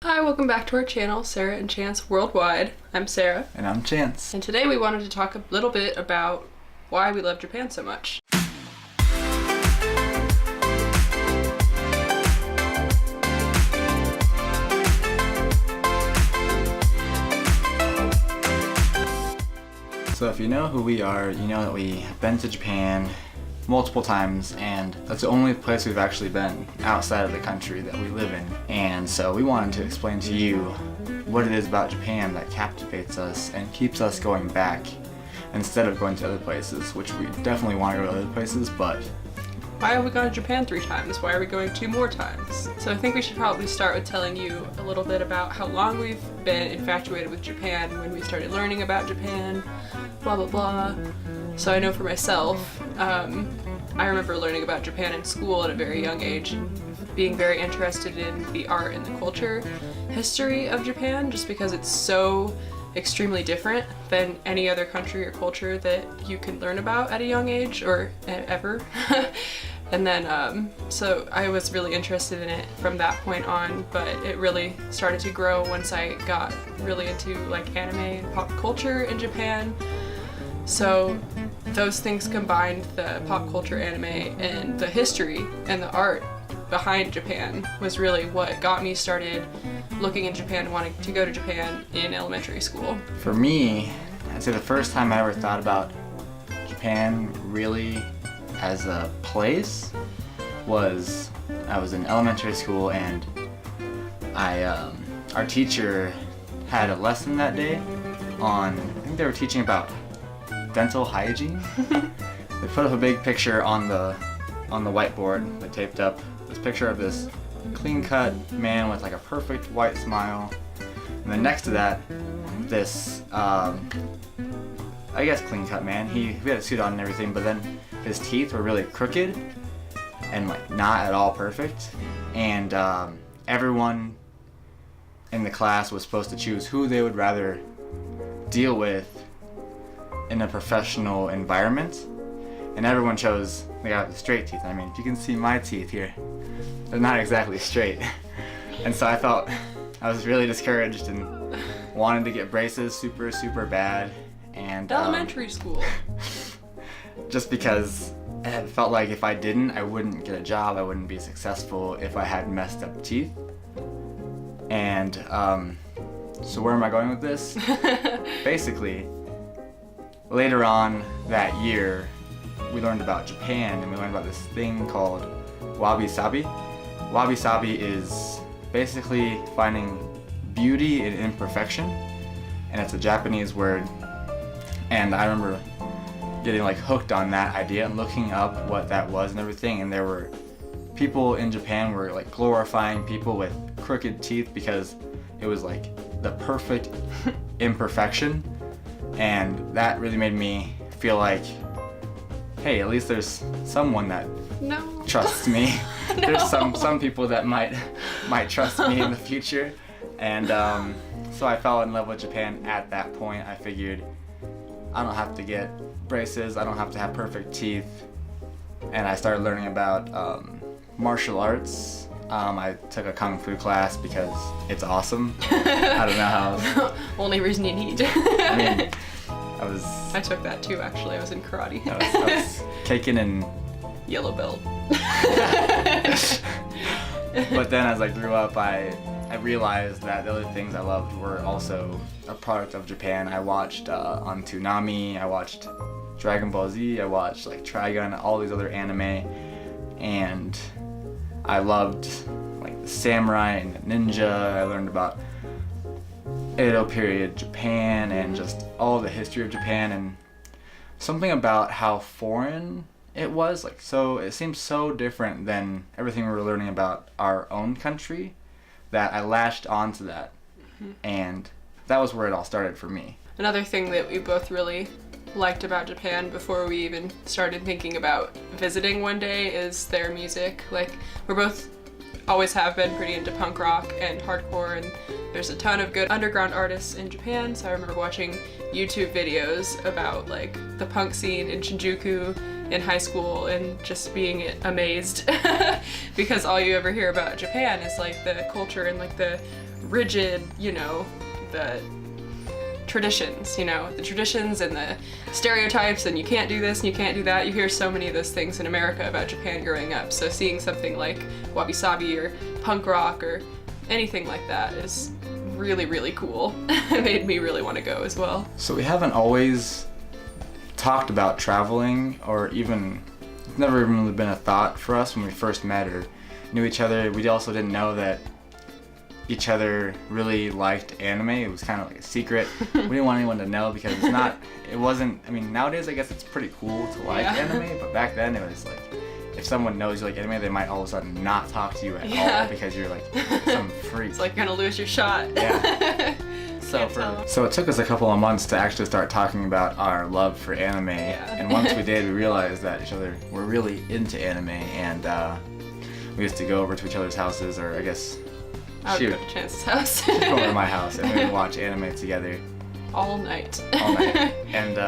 Hi, welcome back to our channel, Sarah and Chance Worldwide. I'm Sarah. And I'm Chance. And today we wanted to talk a little bit about why we love Japan so much. So if you know who we are, you know that we have been to Japan multiple times, and that's the only place we've actually been outside of the country that we live in. And so we wanted to explain to you what it is about Japan that captivates us and keeps us going back instead of going to other places, which we definitely want to go to other places, but why have we gone to Japan 3 times? Why are we going 2 more times? So I think we should probably start with telling you a little bit about how long we've been infatuated with Japan, when we started learning about Japan, blah blah blah. So I know for myself, I remember learning about Japan in school at a very young age and being very interested in the art and the culture history of Japan, just because it's so extremely different than any other country or culture that you can learn about at a young age or ever. And then so I was really interested in it from that point on, but it really started to grow once I got really into like anime and pop culture in Japan. So those things combined, the pop culture, anime, and the history and the art behind Japan, was really what got me started looking in Japan, wanting to go to Japan in elementary school. for me, I'd say the first time I ever thought about Japan really as a place was I was in elementary school, and our teacher had a lesson that day on, I think they were teaching about dental hygiene. They put up a big picture on the whiteboard. They taped up this picture of this clean-cut man with like a perfect white smile, and then next to that, this I guess clean-cut man. He had a suit on and everything, but then his teeth were really crooked and like not at all perfect. And everyone in the class was supposed to choose who they would rather deal with in a professional environment, and everyone chose the guy with the straight teeth. I mean, if you can see my teeth here, they're not exactly straight. And so I felt I was really discouraged and wanted to get braces super bad. And Elementary school. just because it felt like if I didn't, I wouldn't get a job, I wouldn't be successful if I had messed up teeth. And so where am I going with this? Basically, later on that year, we learned about Japan, and we learned about this thing called wabi-sabi. Wabi-sabi is basically finding beauty in imperfection, and it's a Japanese word. And I remember getting like hooked on that idea and looking up what that was and everything, and there were people in Japan were like glorifying people with crooked teeth because it was like the perfect imperfection. And that really made me feel like, hey, at least there's someone that trusts me. No. There's some people that might trust me in the future. And so I fell in love with Japan at that point. I figured I don't have to get braces, I don't have to have perfect teeth. And I started learning about martial arts. I took a kung fu class because it's awesome. I don't know how. Only reason you need. I mean, I took that too, actually. I was in karate. I was kicking and Yellow belt. But then as I grew up, I realized that the other things I loved were also a product of Japan. I watched on Toonami, I watched Dragon Ball Z, I watched like Trigun, all these other anime, and I loved like the samurai and the ninja. I learned about Edo period Japan and just all the history of Japan, and something about how foreign it was, like, so it seemed so different than everything we were learning about our own country, that I latched onto that. And that was where it all started for me. Another thing that we both really liked about Japan before we even started thinking about visiting one day is their music. Like, we're both always have been pretty into punk rock and hardcore, and there's a ton of good underground artists in Japan. So I remember watching YouTube videos about like the punk scene in Shinjuku in high school and just being amazed because all you ever hear about Japan is like the culture and like the rigid, the traditions, the traditions and the stereotypes, and you can't do this and you can't do that. You hear so many of those things in America about Japan growing up. So seeing something like wabi-sabi or punk rock or anything like that is really, really cool. It made me really want to go as well. So we haven't always talked about traveling, or even, it's never even really been a thought for us when we first met or knew each other. We also didn't know that each other really liked anime. It was kind of like a secret. We didn't want anyone to know because nowadays I guess it's pretty cool to like anime, but back then it was like, if someone knows you like anime, they might all of a sudden not talk to you at all because you're like some freak. It's like you're gonna lose your shot. Yeah. So it took us a couple of months to actually start talking about our love for anime, and once we did, we realized that each other were really into anime, and we used to go over to each other's houses, or I guess I would go to Chance's house. She'd go over to my house, and we would watch anime together. All night. And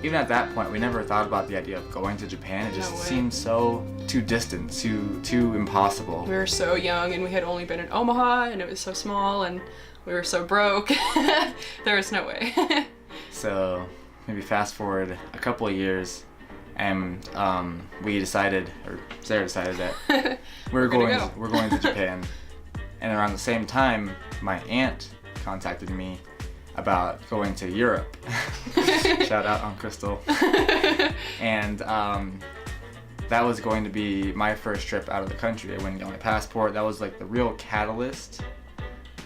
even at that point, we never thought about the idea of going to Japan. It just seemed so too distant, too impossible. We were so young, and we had only been in Omaha, and it was so small, and we were so broke. There was no way. So maybe fast forward a couple of years, and we decided, or Sarah decided that we're going to Japan. And around the same time, my aunt contacted me about going to Europe. Shout out on Crystal. And that was going to be my first trip out of the country. I wouldn't get my passport. That was like the real catalyst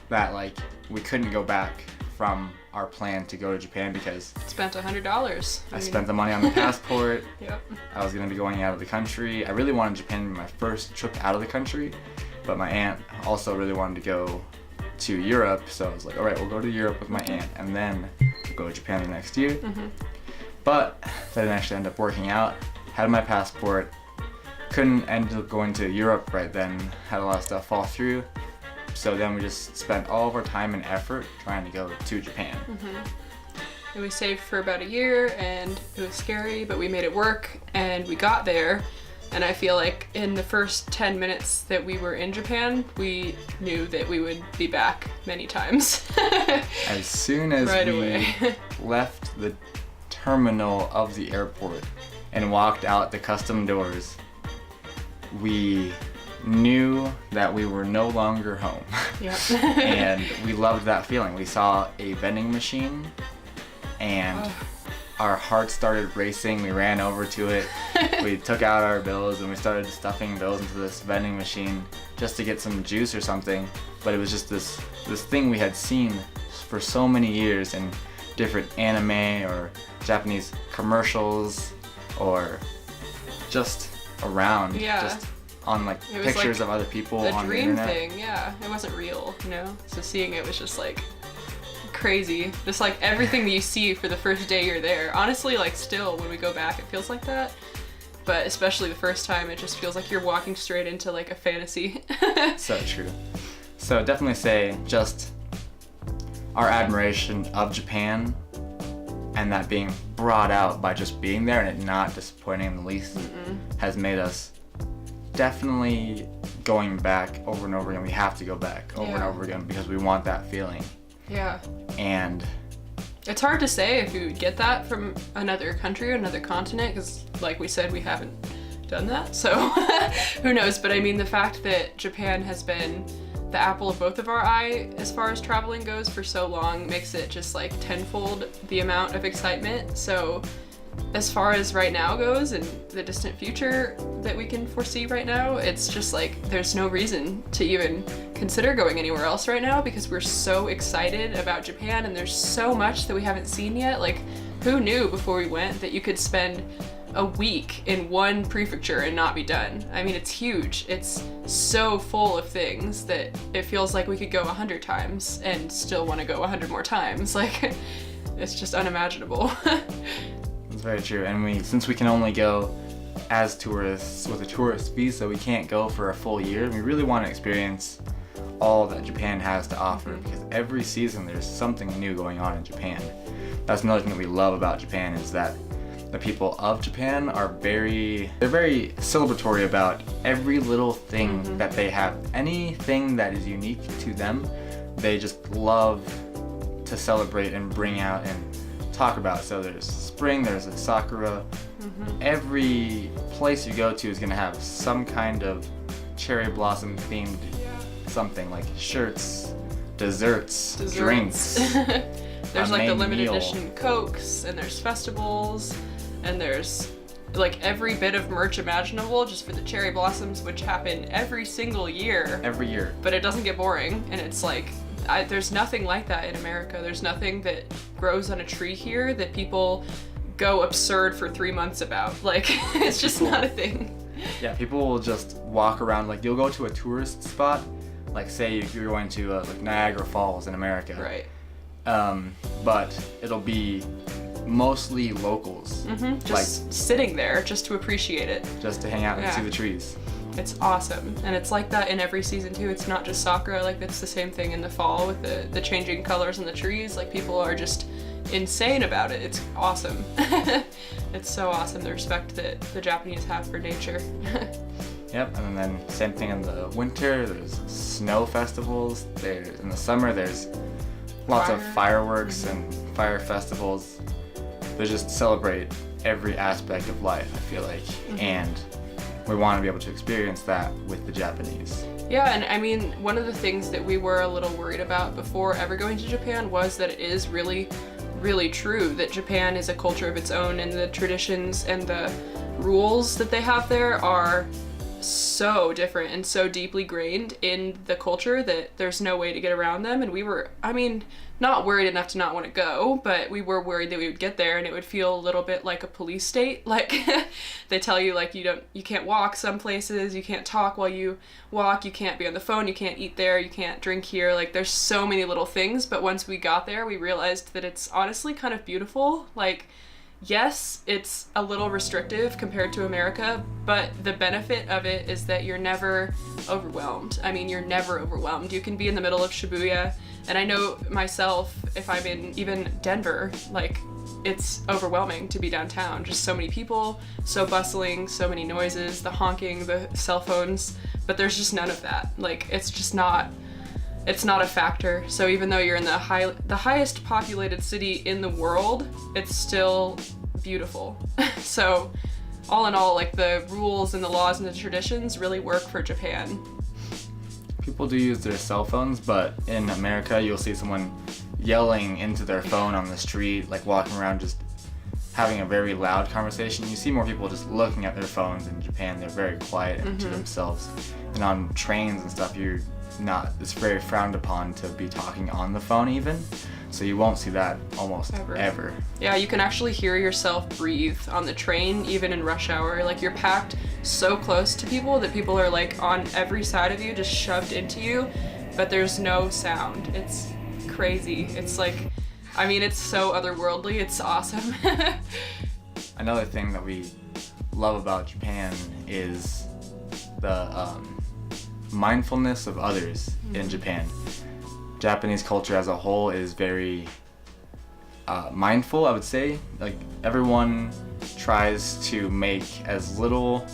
that like we couldn't go back from our plan to go to Japan because spent $100. I spent the money on the passport. Yep. I was going to be going out of the country. I really wanted Japan to be my first trip out of the country, but my aunt also really wanted to go to Europe, so I was like, all right, we'll go to Europe with my aunt, and then we'll go to Japan the next year. But that didn't actually end up working out. Had my passport, couldn't end up going to Europe right then, had a lot of stuff fall through, so then we just spent all of our time and effort trying to go to Japan. And we saved for about a year, and it was scary, but we made it work, and we got there. And I feel like in the first 10 minutes that we were in Japan, we knew that we would be back many times. As soon as we left the terminal of the airport and walked out the custom doors, we knew that we were no longer home. Yep. And we loved that feeling. We saw a vending machine and our hearts started racing. We ran over to it. We took out our bills and we started stuffing bills into this vending machine just to get some juice or something. But it was just this thing we had seen for so many years in different anime or Japanese commercials or just around. Just on like pictures of other people on the internet. A dream thing, It wasn't real, So seeing it was just like crazy. Just like everything that you see for the first day you're there. Honestly, like still when we go back it feels like that. But especially the first time it just feels like you're walking straight into like a fantasy. So true. So definitely say just our admiration of Japan and that being brought out by just being there and it not disappointing in the least has made us definitely going back over and over again. We have to go back over and over again because we want that feeling. Yeah. And it's hard to say if you would get that from another country or another continent because, like we said, we haven't done that. So who knows? But I mean, the fact that Japan has been the apple of both of our eye as far as traveling goes for so long makes it just like tenfold the amount of excitement. So as far as right now goes and the distant future that we can foresee right now, it's just like there's no reason to even consider going anywhere else right now because we're so excited about Japan and there's so much that we haven't seen yet. Like, who knew before we went that you could spend a week in one prefecture and not be done? I mean, it's huge. It's so full of things that it feels like we could go 100 times and still want to go 100 more times. Like, it's just unimaginable. That's very true. And since we can only go as tourists with a tourist visa, we can't go for a full year. We really want to experience all that Japan has to offer because every season there's something new going on in Japan. That's another thing that we love about Japan is that the people of Japan are very celebratory about every little thing that they have. Anything that is unique to them, they just love to celebrate and bring out and talk about. So there's spring, there's a sakura. Every place you go to is gonna have some kind of cherry blossom themed something, like shirts, desserts. Drinks. There's like the limited meal. edition Cokes, and there's festivals, and there's like every bit of merch imaginable just for the cherry blossoms, which happen every single year. Every year. But it doesn't get boring, and it's like, there's nothing like that in America. There's nothing that grows on a tree here that people go absurd for 3 months about. Like, it's just not a thing. Yeah, people will just walk around, like you'll go to a tourist spot, like say if you're going to like Niagara Falls in America. Right. But it'll be mostly locals. Just like, sitting there just to appreciate it. just to hang out and see the trees. It's awesome. And it's like that in every season too. It's not just sakura, like it's the same thing in the fall with the changing colors in the trees. Like people are just insane about it. It's awesome. It's so awesome, the respect that the Japanese have for nature. Yep, and then same thing in the winter, there's snow festivals. In the summer, there's lots of fireworks and fire festivals. They just celebrate every aspect of life, I feel like. And we want to be able to experience that with the Japanese. Yeah, and I mean, one of the things that we were a little worried about before ever going to Japan was that it is really, really true that Japan is a culture of its own, and the traditions and the rules that they have there are so different and so deeply grained in the culture that there's no way to get around them. And we were, I mean, not worried enough to not want to go, but we were worried that we would get there and it would feel a little bit like a police state. Like they tell you like you can't walk some places, you can't talk while you walk, you can't be on the phone, you can't eat there, you can't drink here. Like there's so many little things, but once we got there, we realized that it's honestly kind of beautiful. Like, yes, it's a little restrictive compared to America, but the benefit of it is that you're never overwhelmed. I mean, you're never overwhelmed. You can be in the middle of Shibuya, and I know myself, if I'm in even Denver, like, it's overwhelming to be downtown. Just so many people, so bustling, so many noises, the honking, the cell phones, but there's just none of that. Like, it's just not... It's not a factor. So even though you're in the highest populated city in the world, it's still beautiful. So all in all, like the rules and the laws and the traditions really work for Japan. People do use their cell phones, but in America you'll see someone yelling into their phone on the street, like walking around just having a very loud conversation. You see more people just looking at their phones. In Japan, they're very quiet and to themselves. And on trains and stuff, it's very frowned upon to be talking on the phone even, so you won't see that almost ever. Yeah, you can actually hear yourself breathe on the train even in rush hour. Like you're packed so close to people that people are like on every side of you, just shoved into you, but there's no sound. It's crazy. It's like, I mean, it's so otherworldly. It's awesome. Another thing that we love about Japan is the mindfulness of others in Japan. Japanese culture as a whole is very mindful, I would say. Like everyone tries to make as little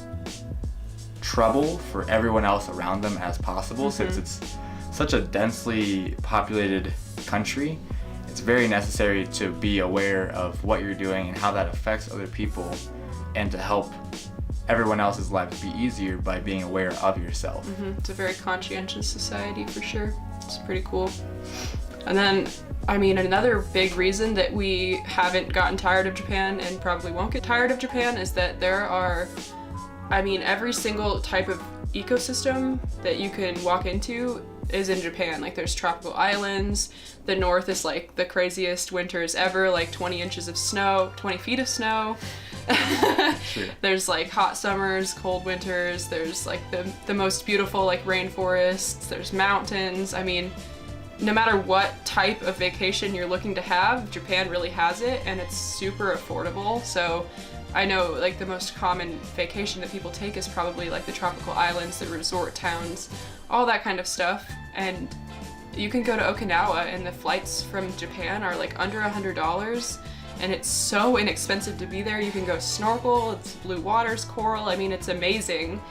trouble for everyone else around them as possible. Since it's such a densely populated country, it's very necessary to be aware of what you're doing and how that affects other people, and to help everyone else's lives be easier by being aware of yourself. It's a very conscientious society for sure. It's pretty cool. And then, I mean, another big reason that we haven't gotten tired of Japan and probably won't get tired of Japan is that there are, I mean, every single type of ecosystem that you can walk into is in Japan. Like there's tropical islands, the north is like the craziest winters ever, like 20 inches of snow, 20 feet of snow. Sure. There's like hot summers, cold winters, there's like the most beautiful like rainforests, there's mountains. I mean, no matter what type of vacation you're looking to have, Japan really has it, and it's super affordable. So I know like the most common vacation that people take is probably like the tropical islands, the resort towns, all that kind of stuff. And you can go to Okinawa and the flights from Japan are like under $100. And it's so inexpensive to be there. You can go snorkel, it's blue waters, coral, I mean, it's amazing.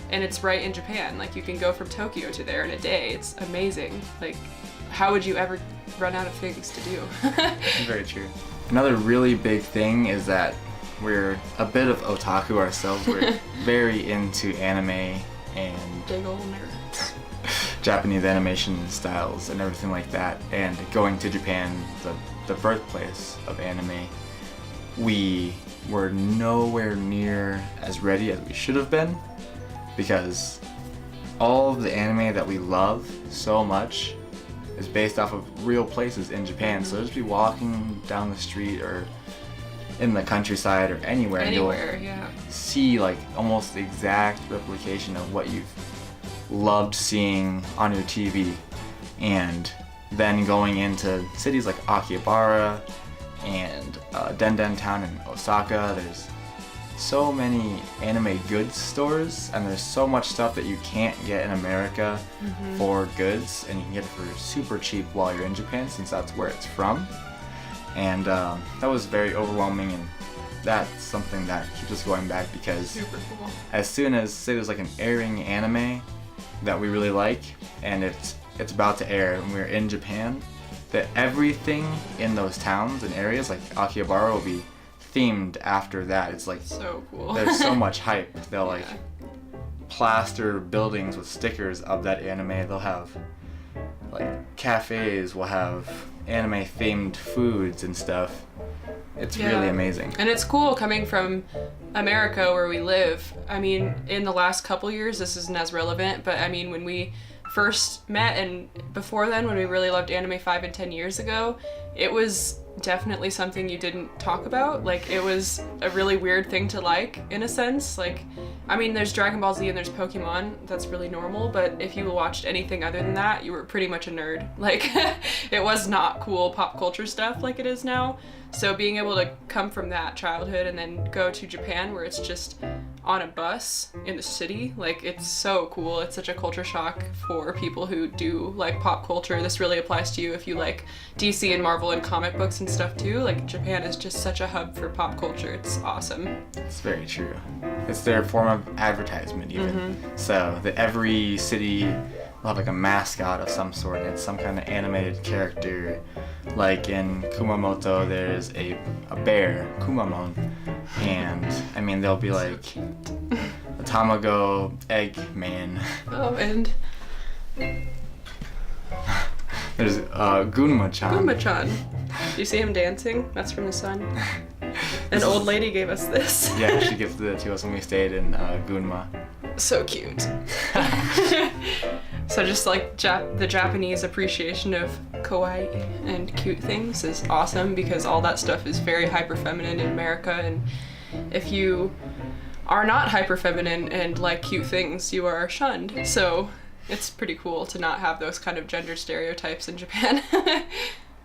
And it's right in Japan. Like you can go from Tokyo to there in a day. It's amazing. Like, how would you ever run out of things to do? Very true. Another really big thing is that we're a bit of otaku ourselves. We're very into anime and Big ol' nerds. Japanese animation styles and everything like that. And going to Japan, the birthplace of anime, we were nowhere near as ready as we should have been, because all of the anime that we love so much is based off of real places in Japan. So just be walking down the street or in the countryside or anywhere, and you'll see like almost the exact replication of what you've loved seeing on your TV. And then going into cities like Akihabara and Denden Town in Osaka, there's so many anime goods stores, and there's so much stuff that you can't get in America for goods, and you can get it for super cheap while you're in Japan, since that's where it's from. And that was very overwhelming, and that's something that keeps us going back, because super cool. As soon as, say, there's like an airing anime that we really like, and it's about to air and we're in Japan, that everything in those towns and areas like Akihabara will be themed after that. It's like so cool. There's so much hype. They'll like plaster buildings with stickers of that anime. They'll have like cafes will have anime themed foods and stuff. It's really amazing. And it's cool coming from America where we live. I mean, in the last couple years this isn't as relevant, but I mean when we first met and before then, when we really loved anime 5 and 10 years ago, it was definitely something you didn't talk about. Like, it was a really weird thing to like, in a sense. Like, I mean, there's Dragon Ball Z and there's Pokemon, that's really normal, but if you watched anything other than that, you were pretty much a nerd. Like, it was not cool pop culture stuff like it is now. So being able to come from that childhood and then go to Japan where it's just on a bus in the city, like, it's so cool. It's such a culture shock for people who do like pop culture. This really applies to you if you like DC and Marvel and comic books and stuff too. Like, Japan is just such a hub for pop culture. It's awesome. It's very true. It's their form of advertisement even. So that every city will have like a mascot of some sort, and it's some kind of animated character. Like in Kumamoto, there's a bear, Kumamon, and I mean there'll be like a Tamago egg man. Oh, and there's Gunma-chan. Gunma-chan. Do you see him dancing? That's from the sun. An old lady gave us this. Yeah, she gifted it to us when we stayed in Gunma. So cute. So just like the Japanese appreciation of kawaii and cute things is awesome, because all that stuff is very hyper feminine in America, and if you are not hyper feminine and like cute things, you are shunned. So it's pretty cool to not have those kind of gender stereotypes in Japan.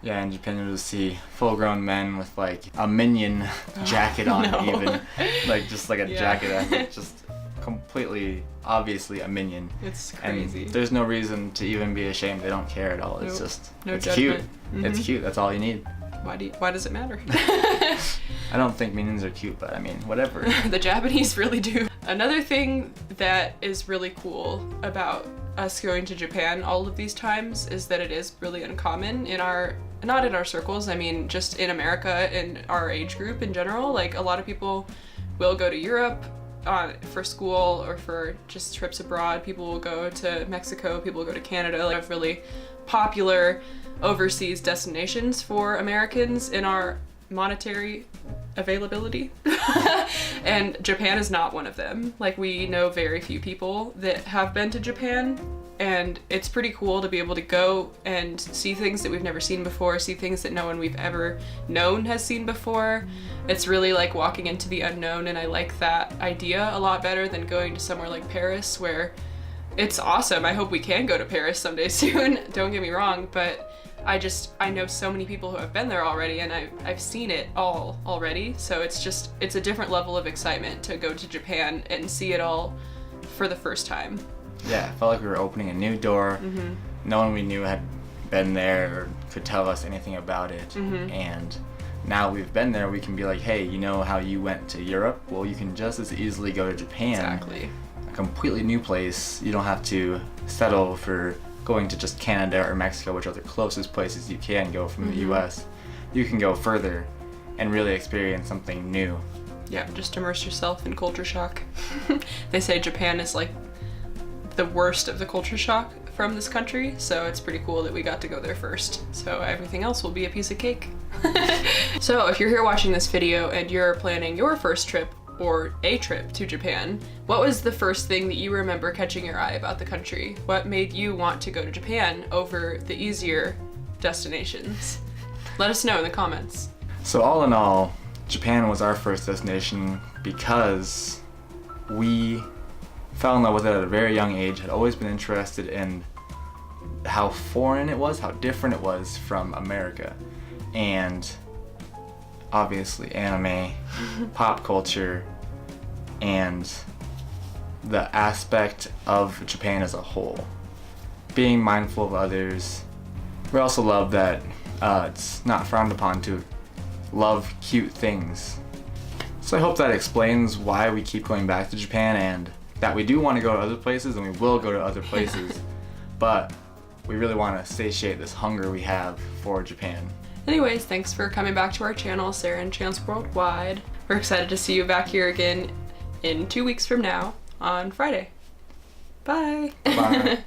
Yeah, in Japan you'll see full-grown men with like a minion jacket on, even like just like a jacket that's just completely obviously a minion. It's crazy. And there's no reason to even be ashamed. They don't care at all. It's just it's judgment. Cute. It's cute. That's all you need. Why does it matter? I don't think minions are cute, but I mean, whatever. The Japanese really do. Another thing that is really cool about us going to Japan all of these times is that it is really uncommon not in our circles, I mean just in America, in our age group in general. Like, a lot of people will go to Europe for school or for just trips abroad. People will go to Mexico, people will go to Canada. Like, have really popular overseas destinations for Americans in our monetary availability. And Japan is not one of them. Like, we know very few people that have been to Japan, and it's pretty cool to be able to go and see things that we've never seen before, see things that no one we've ever known has seen before. It's really like walking into the unknown, and I like that idea a lot better than going to somewhere like Paris, where it's awesome. I hope we can go to Paris someday soon, don't get me wrong, but I know so many people who have been there already, and I've seen it all already, so it's a different level of excitement to go to Japan and see it all for the first time. Yeah, I felt like we were opening a new door. No one we knew had been there or could tell us anything about it, and now we've been there, we can be like, hey, you know how you went to Europe? Well, you can just as easily go to Japan. Exactly. A completely new place. You don't have to settle for going to just Canada or Mexico, which are the closest places you can go from the US. You can go further and really experience something new. Yeah, just immerse yourself in culture shock. They say Japan is like the worst of the culture shock from this country, so it's pretty cool that we got to go there first. So everything else will be a piece of cake. So if you're here watching this video and you're planning your first trip or a trip to Japan, what was the first thing that you remember catching your eye about the country? What made you want to go to Japan over the easier destinations? Let us know in the comments. So all in all, Japan was our first destination because we fell in love with it at a very young age, had always been interested in how foreign it was, how different it was from America. And obviously anime, pop culture, and the aspect of Japan as a whole. Being mindful of others. We also love that it's not frowned upon to love cute things. So I hope that explains why we keep going back to Japan, and that we do want to go to other places, and we will go to other places, but we really want to satiate this hunger we have for Japan. Anyways, thanks for coming back to our channel, Sarah and Chance Worldwide. We're excited to see you back here again in 2 weeks from now on Friday. Bye. Bye.